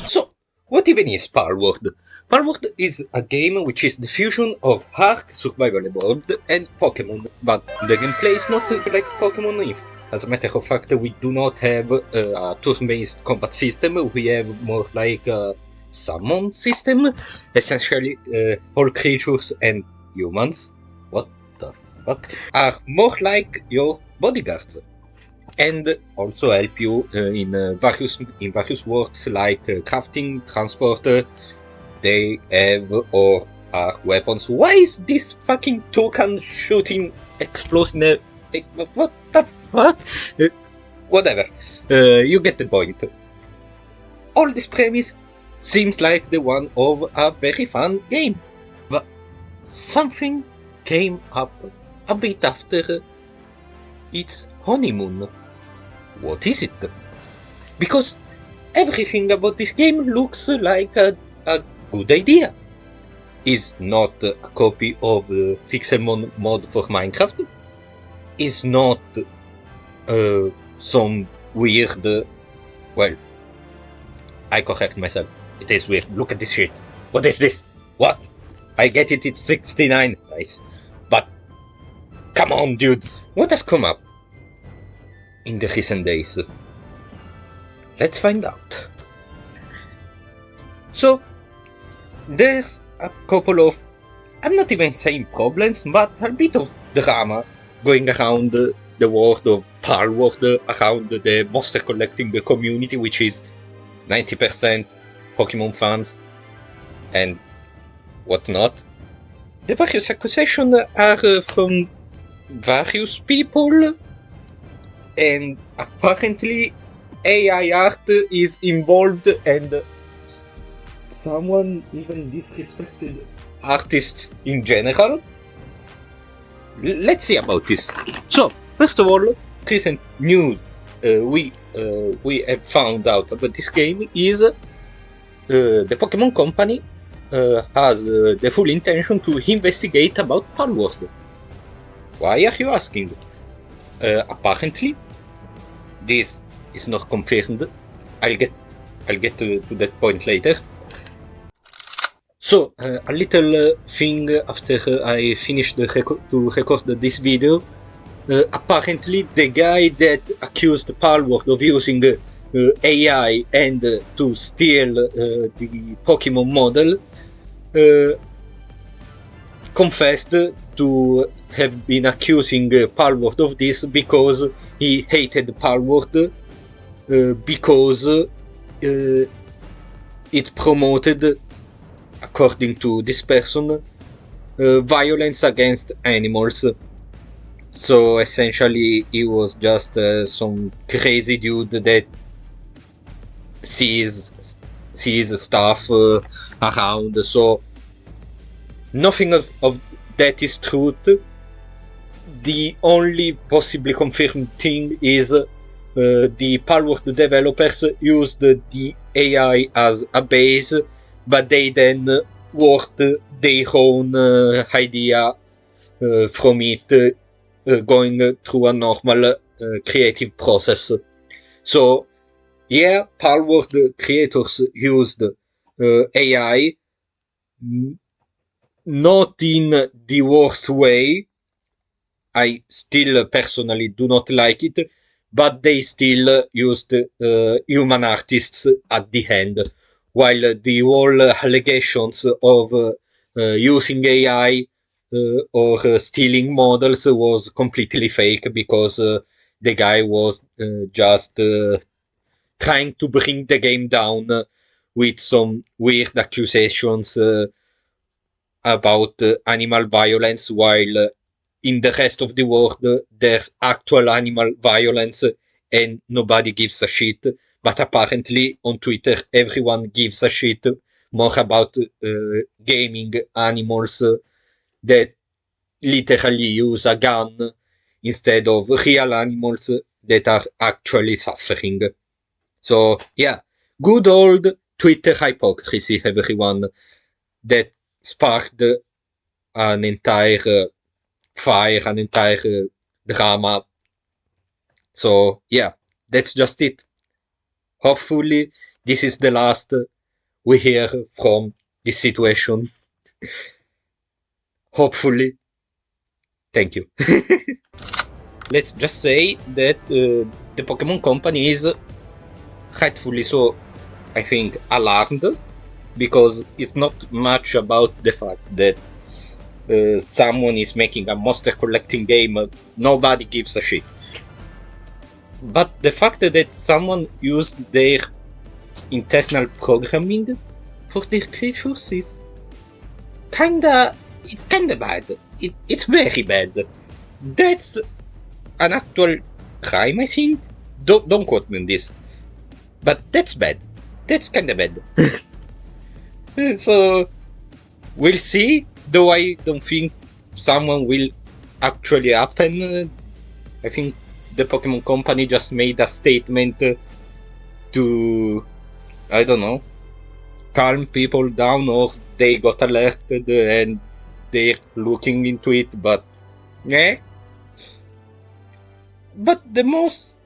So, what even is Palworld? Palworld is a game which is the fusion of Ark, Survival Evolved, and Pokemon, but the gameplay is not like Pokemon. If, as a matter of fact, we do not have a turn-based combat system, we have more like a summon system. Essentially, all creatures and humans, what the fuck, are more like your bodyguards. And also help you in various works like crafting, transport. They have or are weapons. Why is this fucking toucan shooting explosive? What the fuck? Whatever. You get the point. All this premise seems like the one of a very fun game, but something came up a bit after its honeymoon. What is it? Because everything about this game looks like a good idea. Is not a copy of Pixelmon mod for Minecraft. Is not some weird... well, I correct myself. It is weird. Look at this shit. What is this? What? I get it, it's 69. Nice. But, come on, dude. What has come up in the recent days? Let's find out. So, there's a couple of, I'm not even saying problems, but a bit of drama going around the world of Palworld, around the monster collecting community, which is 90% Pokemon fans and whatnot. The various accusations are from various people, and apparently AI art is involved, and someone even disrespected artists in general. Let's see about this. So, first of all, recent news we have found out about this game is the Pokemon Company has the full intention to investigate about Palworld. Why are you asking? Apparently, this is not confirmed. I'll get to that point later. So, a little thing after I finished to record this video. Apparently, the guy that accused Palworld of using AI and to steal the Pokemon model confessed to have been accusing Palworld of this because he hated Palworld because it promoted, according to this person, violence against animals. So essentially he was just some crazy dude that sees stuff around. So nothing of that is truth. The only possibly confirmed thing is the Palworld developers used the AI as a base, but they then worked their own idea from it, going through a normal creative process. So, yeah, Palworld creators used AI, not in the worst way. I still personally do not like it, but they still used human artists at the end, while the whole allegations of using AI or stealing models was completely fake, because the guy was just trying to bring the game down with some weird accusations about animal violence, while in the rest of the world there's actual animal violence and nobody gives a shit. But apparently on Twitter everyone gives a shit more about gaming animals that literally use a gun instead of real animals that are actually suffering. So yeah, good old Twitter hypocrisy, everyone, that sparked an entire fire, an entire drama. So yeah, that's just it. Hopefully this is the last we hear from this situation. Hopefully. Thank you. Let's just say that the Pokemon Company is rightfully so, I think, alarmed, because it's not much about the fact that someone is making a monster collecting game. Nobody gives a shit. But the fact that someone used their internal programming for their creatures is it's kinda bad. It's very bad. That's an actual crime, I think. Don't quote me on this. But that's bad. That's kinda bad. So, we'll see. Though I don't think someone will actually happen. I think the Pokemon Company just made a statement to, I don't know, calm people down, or they got alerted and they're looking into it, but yeah. But the most,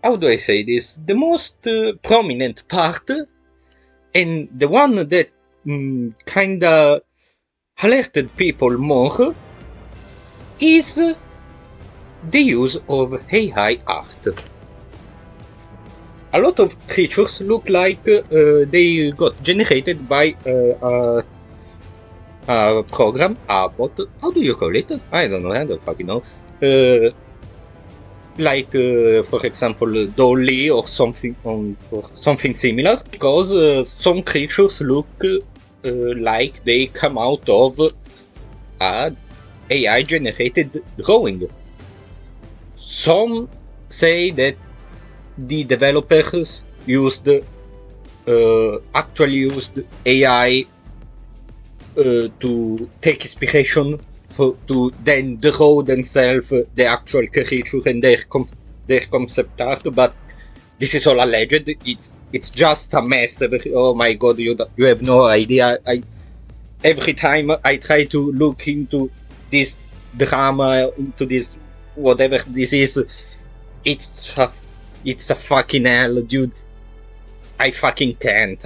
how do I say this? The most prominent part, and the one that kinda alerted people more, is the use of AI art. A lot of creatures look like they got generated by a program, a bot. How do you call it? I don't know. I don't fucking know. Like, for example, Dolly or something similar. Because some creatures look like they come out of a AI-generated drawing. Some say that the developers actually used AI to take inspiration to then draw themselves the actual creature and their concept art, but this is all alleged. It's just a mess. Oh my god, you have no idea. Every time I try to look into this drama, into this whatever this is, it's a fucking hell, dude. I fucking can't.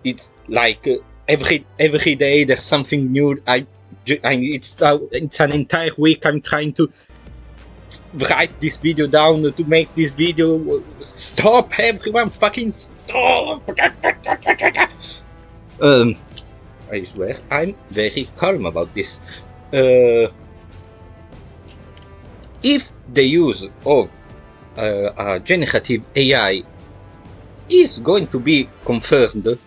It's like every day there's something new. It's an entire week I'm trying to write this video down, to make this video. Stop, everyone, fucking stop! I swear I'm very calm about this. If the use of a generative AI is going to be confirmed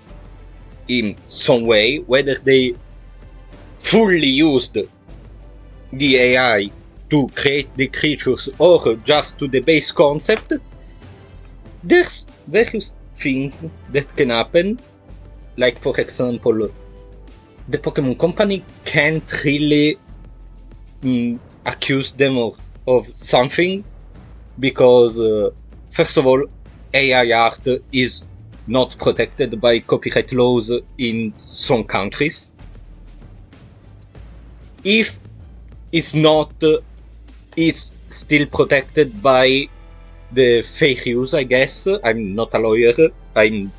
in some way, whether they fully used the AI to create the creatures or just to the base concept, there's various things that can happen. Like, for example, the Pokemon Company can't really accuse them of something, because first of all, AI art is not protected by copyright laws in some countries. If it's not, it's still protected by the fair use, I guess. I'm not a lawyer. I'm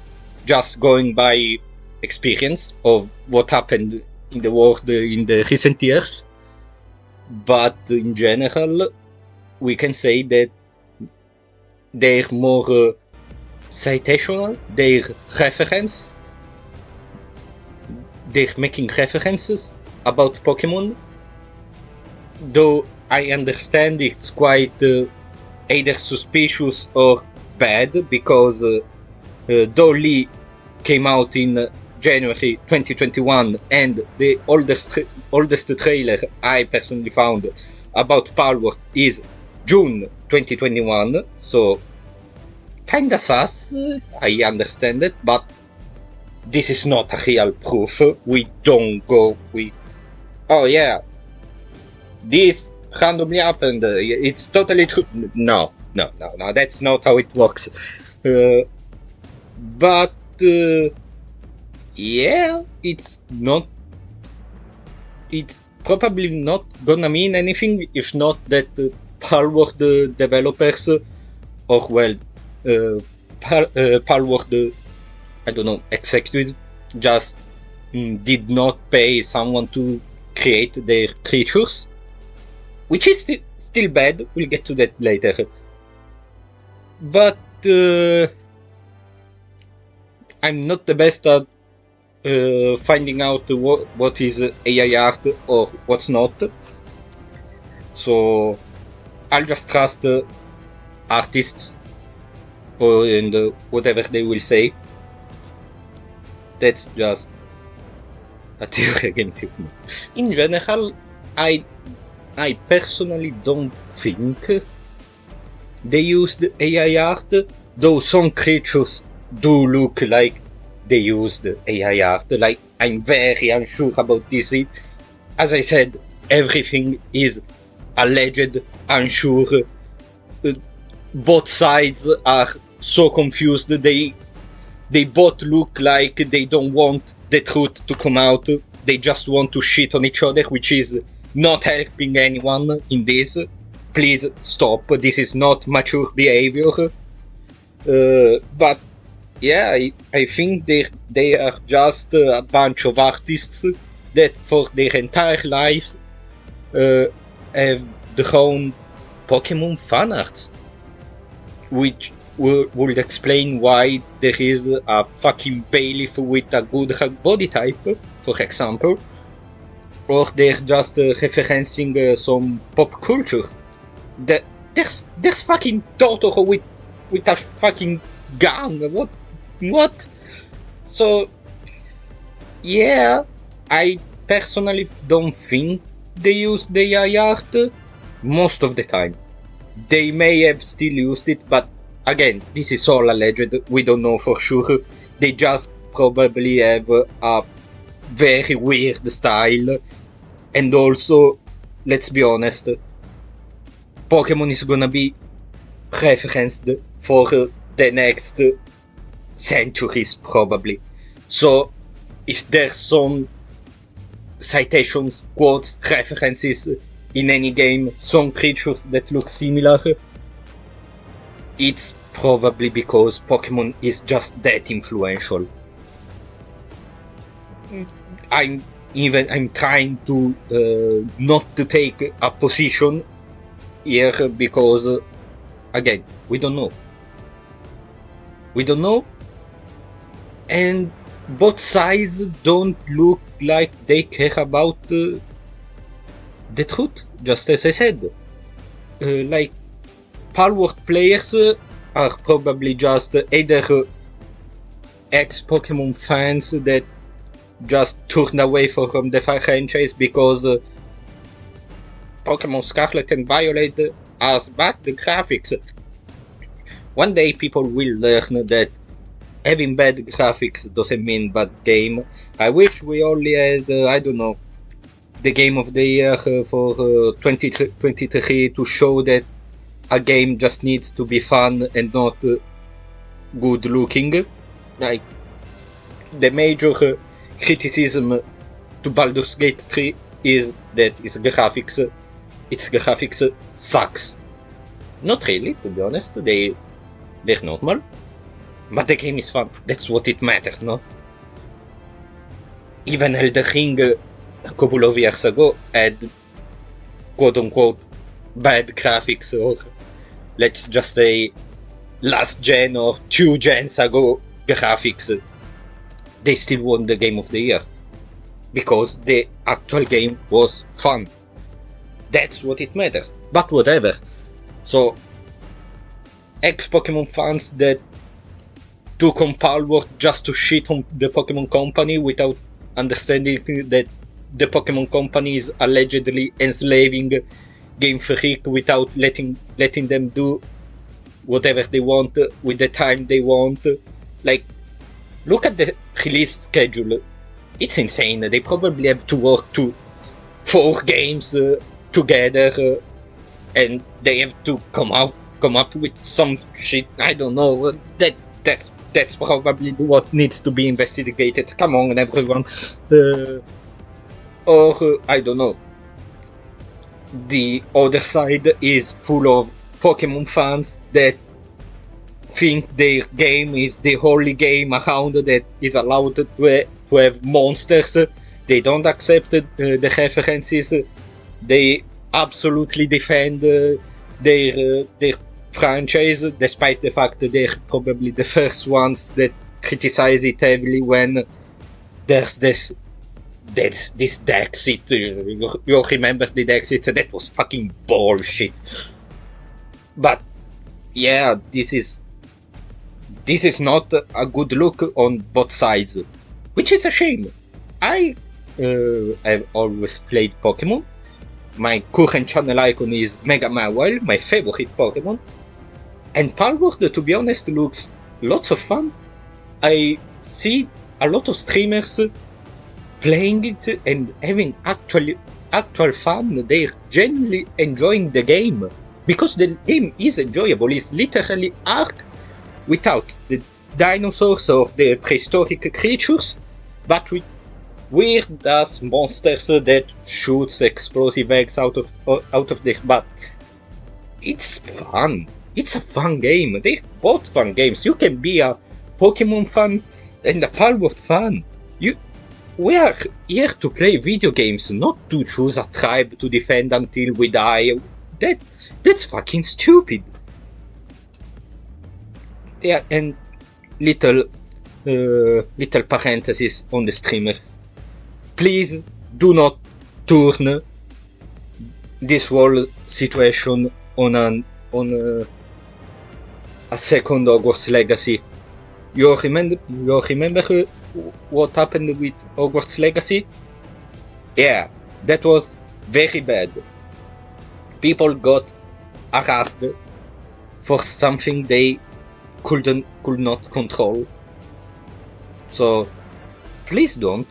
just going by experience of what happened in the world in the recent years. But in general, we can say that they're more citational, they're making references about Pokemon, though I understand it's quite either suspicious or bad, because Dolly came out in January 2021, and the oldest trailer I personally found about Palworld is June 2021, so kinda sus, I understand it, but this is not a real proof. We don't go with, oh yeah, this randomly happened, it's totally true. No, that's not how it works. But yeah, it's probably not gonna mean anything if not that Palworld developers, or well, Palworld I don't know, executives just did not pay someone to create their creatures, which is still bad. We'll get to that later. But I'm not the best at finding out what is AI art or what's not. So I'll just trust artists and whatever they will say. That's just a theory against it. In general, I personally don't think they used AI art, though some creatures do look like they used AI art. Like, I'm very unsure about this. As I said, everything is alleged, unsure. Both sides are so confused. They both look like they don't want the truth to come out. They just want to shit on each other, which is not helping anyone in this. Please stop. This is not mature behavior. But yeah, I think they are just a bunch of artists that for their entire lives have drawn Pokemon fan arts, which would explain why there is a fucking bailiff with a good body type, for example, or they're just referencing some pop culture. There's fucking Totoro with a fucking gun. What? So yeah, I personally don't think they use the AI art most of the time. They may have still used it, but again, this is all alleged. We don't know for sure. They just probably have a very weird style. And also, let's be honest, Pokemon is gonna be referenced for the next centuries probably. So if there's some citations, quotes, references in any game, some creatures that look similar, it's probably because Pokemon is just that influential. I'm trying to not to take a position here because again, we don't know, and both sides don't look like they care about the truth, just as I said. Like, Palworld players are probably just either ex-Pokemon fans that just turned away from the franchise because Pokemon Scarlet and Violet has bad graphics. One day people will learn that having bad graphics doesn't mean bad game. I wish we only had, I don't know, the game of the year for 2023 to show that a game just needs to be fun and not good looking. Like, the major criticism to Baldur's Gate 3 is that its graphics sucks. Not really, to be honest. They're normal, but the game is fun. That's what it matters, no? Even Elden Ring a couple of years ago had quote-unquote bad graphics, or let's just say last gen or 2 gens ago graphics. They still won the game of the year because the actual game was fun. That's what it matters. But whatever. So, ex-Pokemon fans that took on Palworld just to shit on the Pokemon Company without understanding that the Pokemon Company is allegedly enslaving Game Freak without letting them do whatever they want with the time they want. Like, look at the release schedule. It's insane. They probably have to work 4 games together, and they have to come up with some shit. I don't know. That's probably what needs to be investigated. Come on, everyone. Or I don't know. The other side is full of Pokemon fans that think their game is the only game around that is allowed to have monsters. They don't accept the references. They absolutely defend their franchise, despite the fact that they're probably the first ones that criticize it heavily when there's this Dexit. You remember the Dexit? That was fucking bullshit. But yeah, this is not a good look on both sides, which is a shame. I have always played Pokemon. My current channel icon is Mega Mawile, my favorite Pokemon. And Palworld, to be honest, looks lots of fun. I see a lot of streamers playing it and having actual fun. They're genuinely enjoying the game. Because the game is enjoyable. It's literally art without the dinosaurs or the prehistoric creatures, but with weird ass monsters that shoots explosive eggs out of their butt. It's fun. It's a fun game. They're both fun games. You can be a Pokemon fan and a Palworld fan. We are here to play video games, not to choose a tribe to defend until we die. That's fucking stupid. Yeah, and little parenthesis on the streamer. Please do not turn this whole situation on a second Hogwarts Legacy. You remember what happened with Hogwarts Legacy? Yeah, that was very bad. People got harassed for something they could not control. So please don't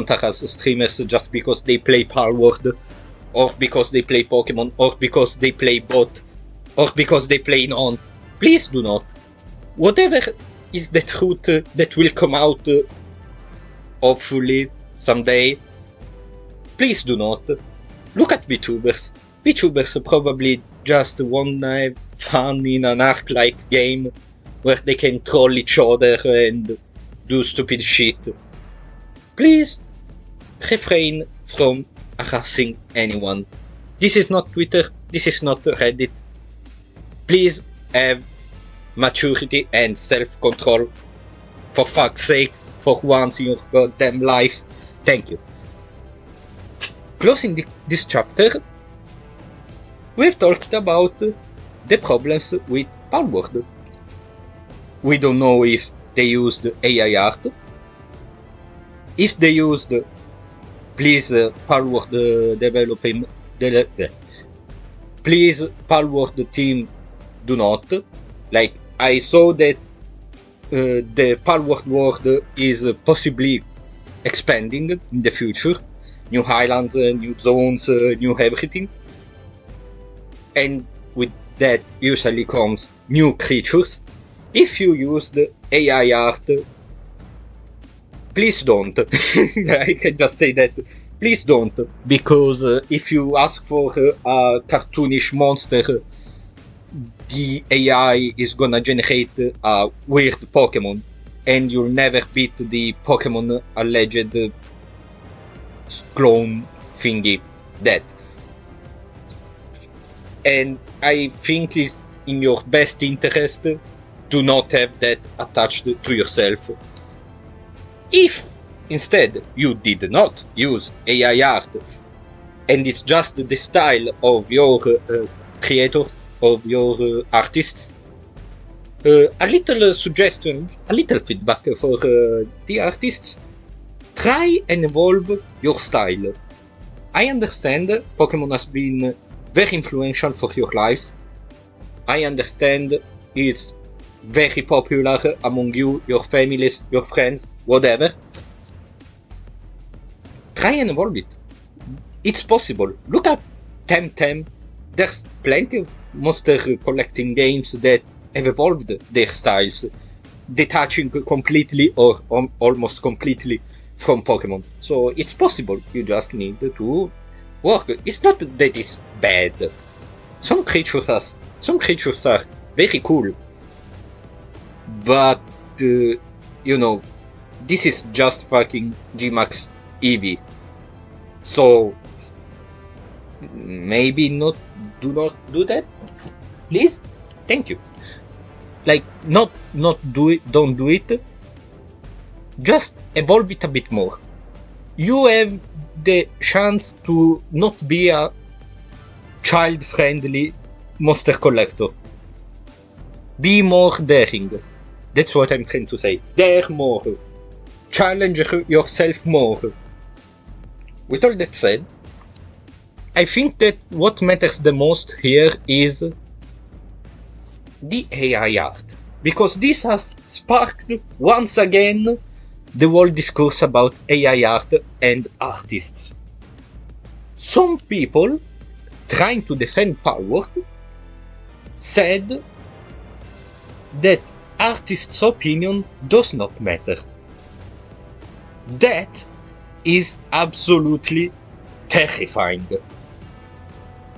harass streamers just because they play Palworld, or because they play Pokemon, or because they play bot, or because they play non. Please do not. Whatever is the truth that will come out, hopefully someday, please do not. Look at VTubers. VTubers probably just want to have fun in an Ark-like game where they can troll each other and do stupid shit. Please refrain from harassing anyone. This is not Twitter, this is not Reddit. Please have maturity and self-control. For fuck's sake, for once in your goddamn life. Thank you. Closing this chapter, we've talked about the problems with Palworld. We don't know if they used AI art. If they used, please Palworld please Palworld team do not. Like, I saw that the Palworld world is possibly expanding in the future. New islands, new zones, new everything. And with that usually comes new creatures. If you use the AI art, please don't. I can just say that. Please don't. Because if you ask for a cartoonish monster, the AI is gonna generate a weird Pokemon. And you'll never beat the Pokemon alleged clone thingy that. And I think it's in your best interest to not have that attached to yourself. If instead you did not use AI art and it's just the style of your creator, of your artists, a little suggestion, a little feedback for the artists: try and evolve your style. I understand Pokemon has been very influential for your lives. I understand it's very popular among you, your families, your friends, whatever. Try and evolve it. It's possible. Look at Temtem. There's plenty of monster collecting games that have evolved their styles, detaching completely or almost completely from Pokemon. So it's possible. You just need to work. It's not that it's bad. Some creatures are very cool. but you know, this is just fucking Gmax Eevee, so maybe do not do that, please. Thank you. Like, not do it, don't do it. Just evolve it a bit more. You have the chance to not be a child-friendly monster collector. Be more daring. That's what I'm trying to say. Dare more. Challenge yourself more. With all that said, I think that what matters the most here is the AI art. Because this has sparked, once again, the whole discourse about AI art and artists. Some people, trying to defend Palworld, said that artists' opinion does not matter. That is absolutely terrifying.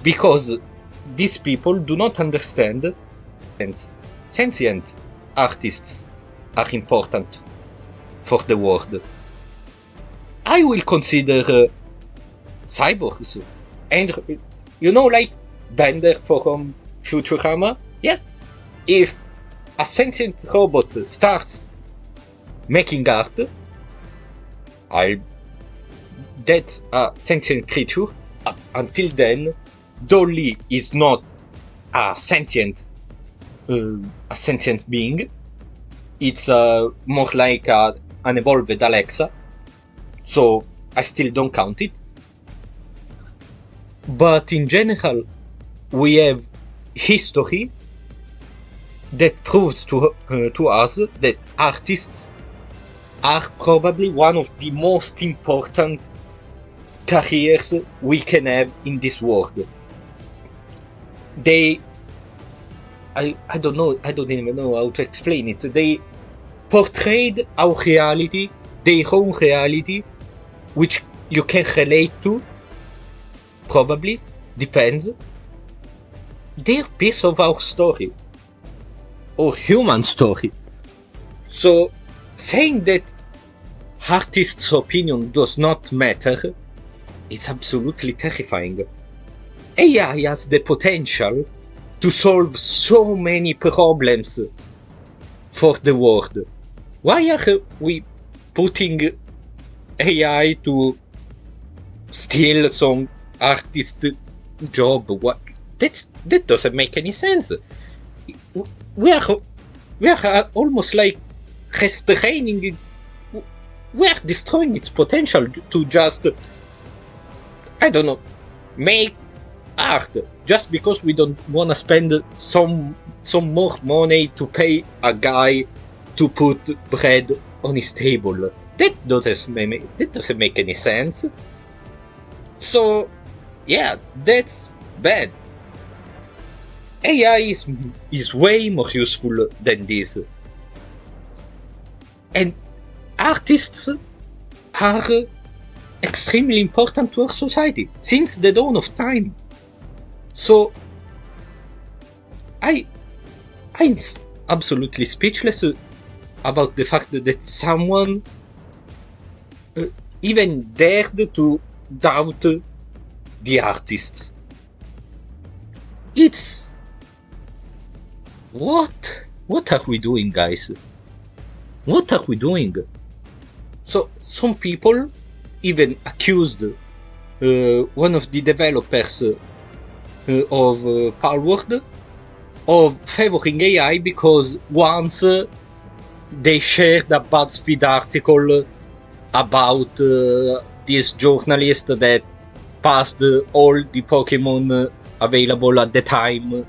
Because these people do not understand that sentient artists are important for the world. I will consider cyborgs, and you know, like Bender from Futurama? Yeah. If a sentient robot starts making art, that's a sentient creature. Until then, Dolly is not a sentient being. It's more like an evolved Alexa, so I still don't count it. But in general, we have history that proves to us that artists are probably one of the most important careers we can have in this world. I don't know, I don't even know how to explain it. They portrayed our reality, their own reality, which you can relate to, probably, depends. They're piece of our story, or human story. So, saying that artists' opinion does not matter is absolutely terrifying. AI has the potential to solve so many problems for the world. Why are we putting AI to steal some artist job? What? That doesn't make any sense. We are almost like restraining. We are destroying its potential to just, I don't know, make art just because we don't want to spend some more money to pay a guy to put bread on his table. That doesn't make any sense. So, yeah, that's bad. AI is way more useful than this. And artists are extremely important to our society since the dawn of time. So, I'm absolutely speechless about the fact that someone even dared to doubt the artists. It's... What are we doing, guys? What are we doing? So, some people even accused one of the developers of Palworld of favoring AI because once they shared a BuzzFeed article about this journalist that passed all the Pokemon available at the time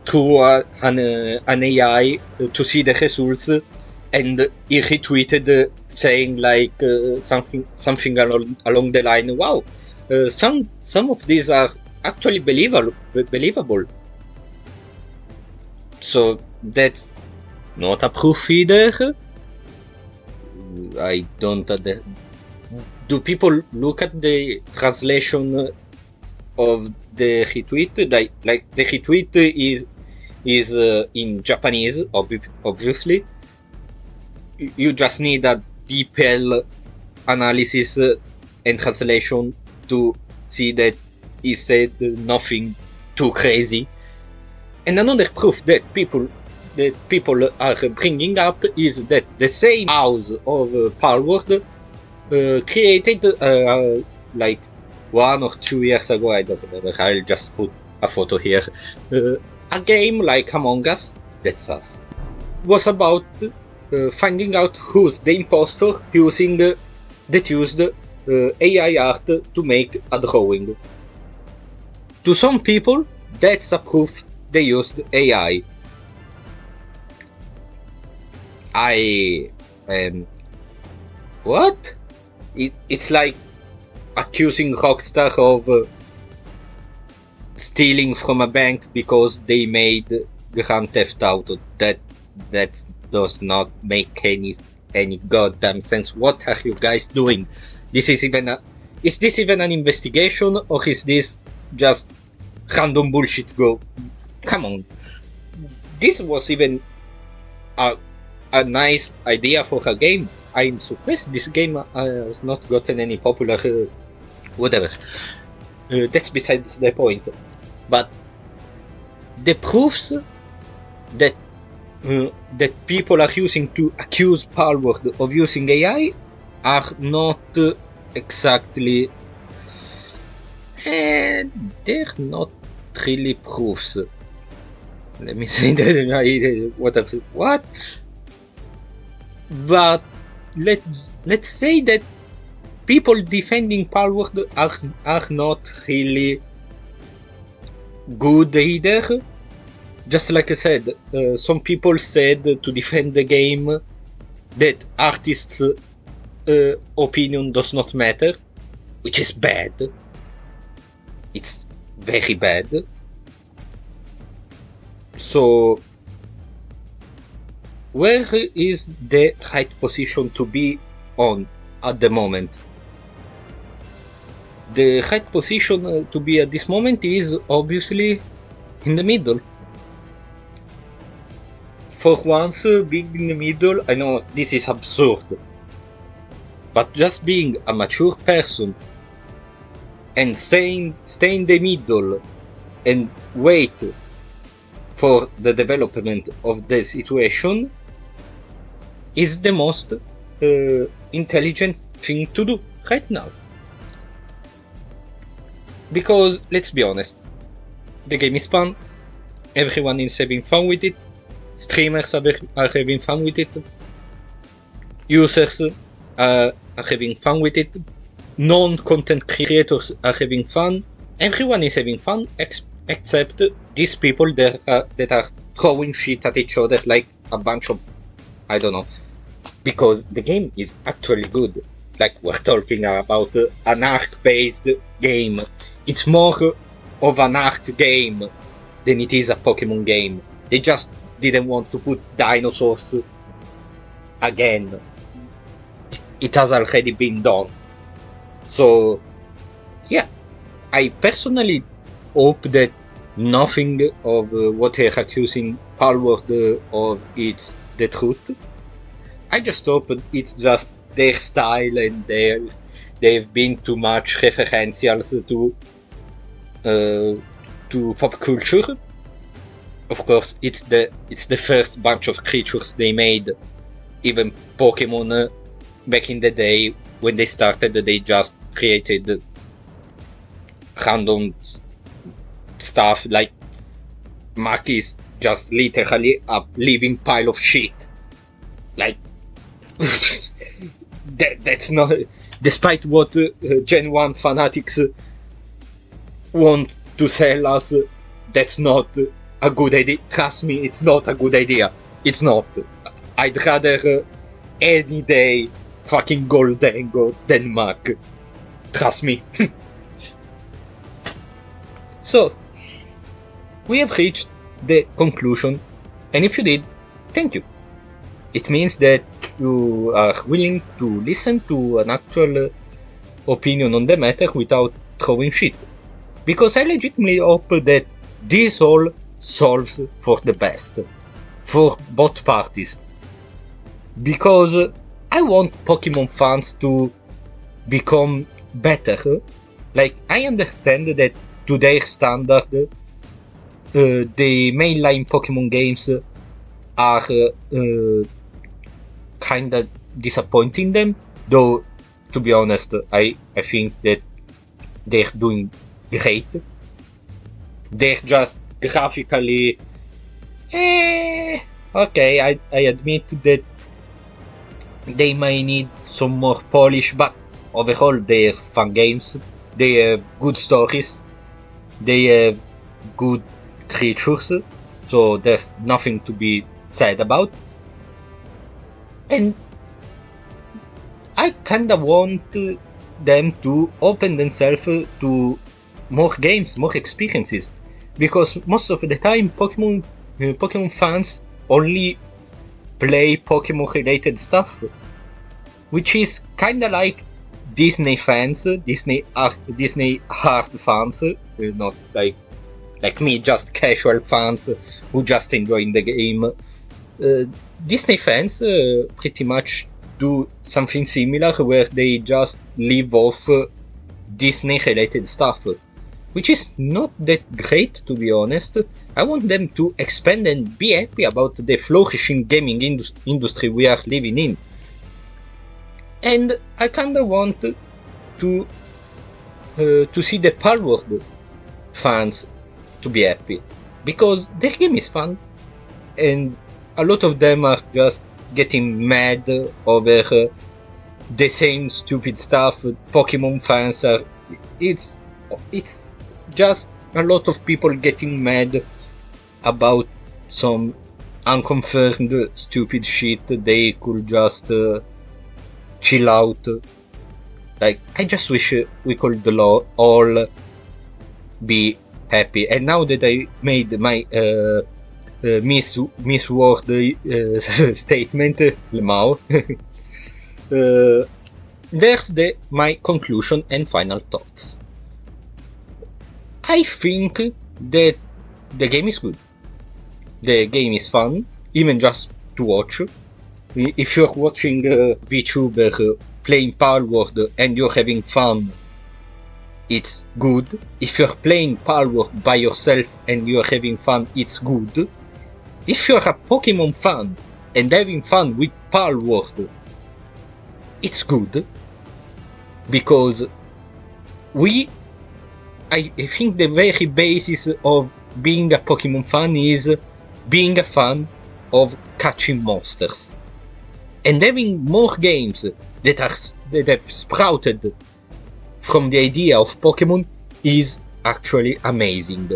through an AI to see the results, and he retweeted saying like something along the line, wow, some of these are actually believable. So that's not a proof either. I don't. Do people look at the translation of the retweet? Like the retweet is in Japanese, obviously, you just need a DeepL analysis and translation to see that he said nothing too crazy. And another proof that people are bringing up is that the same house of Palworld created like 1 or 2 years ago, I don't remember, I'll just put a photo here, a game like Among Us, that's us, was about finding out who's the impostor that used AI art to make a drawing. To some people, that's a proof they used AI. What? It's like accusing Rockstar of stealing from a bank because they made Grand Theft Auto. That does not make any goddamn sense. What are you guys doing? Is this even an investigation, or is this just random bullshit? Come on. This was even a nice idea for a game. I'm surprised this game has not gotten any popular whatever. That's besides the point. But the proofs that people are using to accuse Palworld of using AI are not exactly... they're not really proofs. Let me say that. What? But let's say that people defending Palworld are not really good either. Just like I said, some people said to defend the game that artists' opinion does not matter, which is bad. It's very bad. So, where is the right position to be on at the moment? The right position to be at this moment is obviously in the middle. For once, being in the middle, I know this is absurd, but just being a mature person and stay in the middle and wait for the development of the situation is the most intelligent thing to do right now. Because, let's be honest, the game is fun, everyone is having fun with it, streamers are having fun with it, users are having fun with it, non-content creators are having fun, everyone is having fun except these people that are throwing shit at each other like a bunch of, I don't know, because the game is actually good. Like, we're talking about an art-based game. It's more of an art game than it is a Pokemon game. They just didn't want to put dinosaurs again. It has already been done. So, yeah, I personally hope that nothing of what they're accusing Palworld of is the truth. I just hope it's just their style and they've been too much referentials to pop culture. Of course, it's the first bunch of creatures they made. Even Pokemon back in the day when they started, they just created random stuff. Like, Mach is just literally a living pile of shit. Like, that's not, despite what Gen 1 fanatics want to sell us, that's not a good idea. Trust me, it's not a good idea. It's not. I'd rather any day fucking Goldengo than Mach. Trust me. So, we have reached the conclusion, and if you did, thank you. It means that you are willing to listen to an actual opinion on the matter without throwing shit. Because I legitimately hope that this all solves for the best, for both parties. because I want Pokemon fans to become better. Like, I understand that to their standard, the mainline Pokemon games are kinda disappointing them, though, to be honest, I think that they're doing great. They're just graphically... okay, I admit that they may need some more polish, but overall they're fun games. They have good stories. They have good creatures, so there's nothing to be said about. And I kinda want them to open themselves to more games, more experiences, because most of the time Pokemon fans only play Pokemon related stuff, which is kinda like Disney fans, Disney hard fans, not like me, just casual fans who just enjoy the game. Disney fans pretty much do something similar, where they just live off Disney related stuff, which is not that great, to be honest. I want them to expand and be happy about the flourishing gaming industry we are living in. And I kinda want to see the Palworld fans to be happy, because their game is fun, and a lot of them are just getting mad over the same stupid stuff Pokemon fans are. It's just a lot of people getting mad about some unconfirmed stupid shit. They could just chill out. Like, I just wish we could all be happy. And now that I made my Miss World statement, Lemao, there's my conclusion and final thoughts. I think that the game is good. The game is fun, even just to watch. If you're watching a VTuber playing Palworld and you're having fun, it's good. If you're playing Palworld by yourself and you're having fun, it's good. If you're a Pokemon fan and having fun with Palworld, it's good. Because I think the very basis of being a Pokemon fan is being a fan of catching monsters. And having more games that have sprouted from the idea of Pokemon is actually amazing.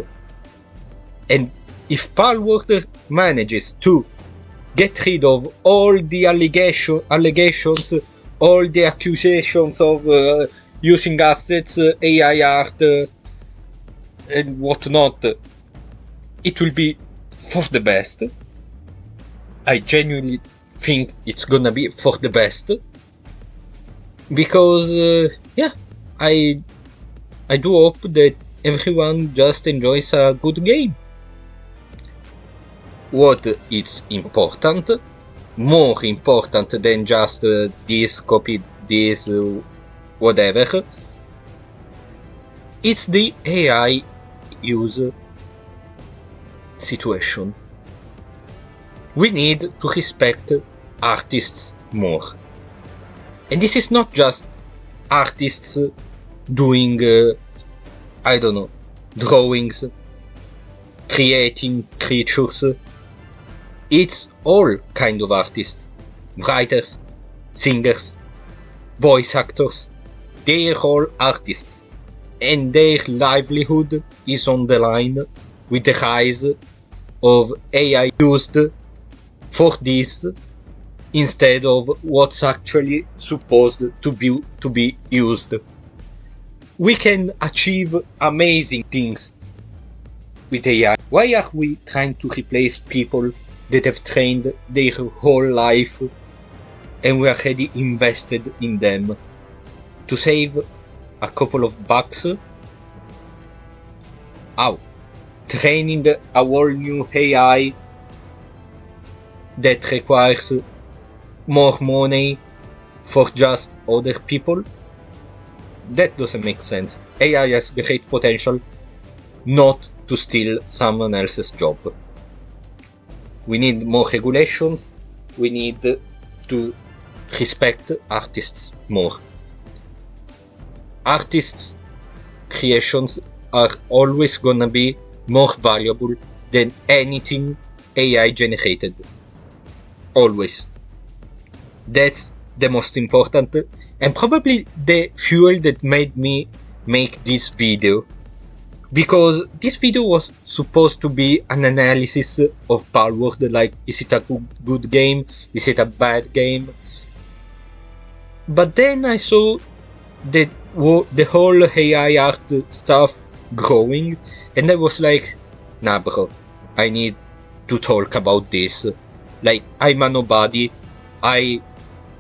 And if Palworld manages to get rid of all the allegations, all the accusations of using assets, AI art, and whatnot, it will be for the best. I genuinely think it's gonna be for the best, because I do hope that everyone just enjoys a good game. What is important, more important than just this, copy this, whatever, it's the AI use situation. We need to respect artists more. And this is not just artists doing, drawings, creating creatures. It's all kind of artists. Writers, singers, voice actors. They're all artists. And their livelihood is on the line with the rise of AI used for this instead of what's actually supposed to be used. We can achieve amazing things with AI. Why are we trying to replace people that have trained their whole life and we already invested in them to save a couple of bucks? How? Training a whole new AI that requires more money for just other people. That doesn't make sense. AI has great potential not to steal someone else's job. We need more regulations. We need to respect artists more. Artists' creations are always gonna be more valuable than anything AI generated. Always. That's the most important and probably the fuel that made me make this video. Because this video was supposed to be an analysis of Palworld, like is it a good game, is it a bad game? But then I saw that the whole AI art stuff growing, and I was like, nah bro, I need to talk about this. Like, I'm a nobody, I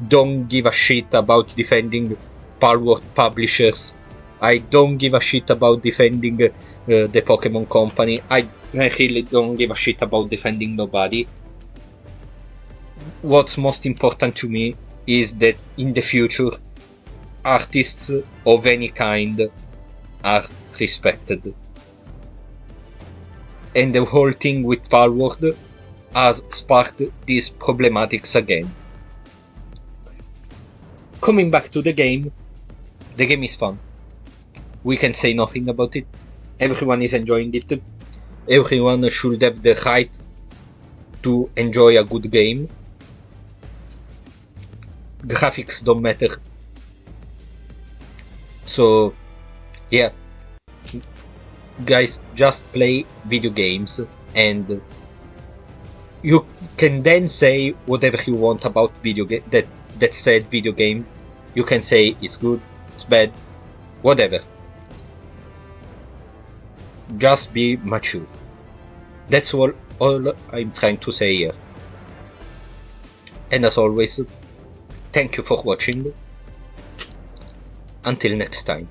don't give a shit about defending Palworld publishers, I don't give a shit about defending the Pokemon Company, I really don't give a shit about defending nobody. What's most important to me is that in the future, artists of any kind are respected. And the whole thing with Palworld has sparked these problematics again. Coming back to the game is fun. We can say nothing about it. Everyone is enjoying it. Everyone should have the right to enjoy a good game. Graphics don't matter. So, yeah. Guys, just play video games and you can then say whatever you want about that said video game. You can say it's good, it's bad, whatever. Just be mature. That's all I'm trying to say here. And as always, thank you for watching. Until next time.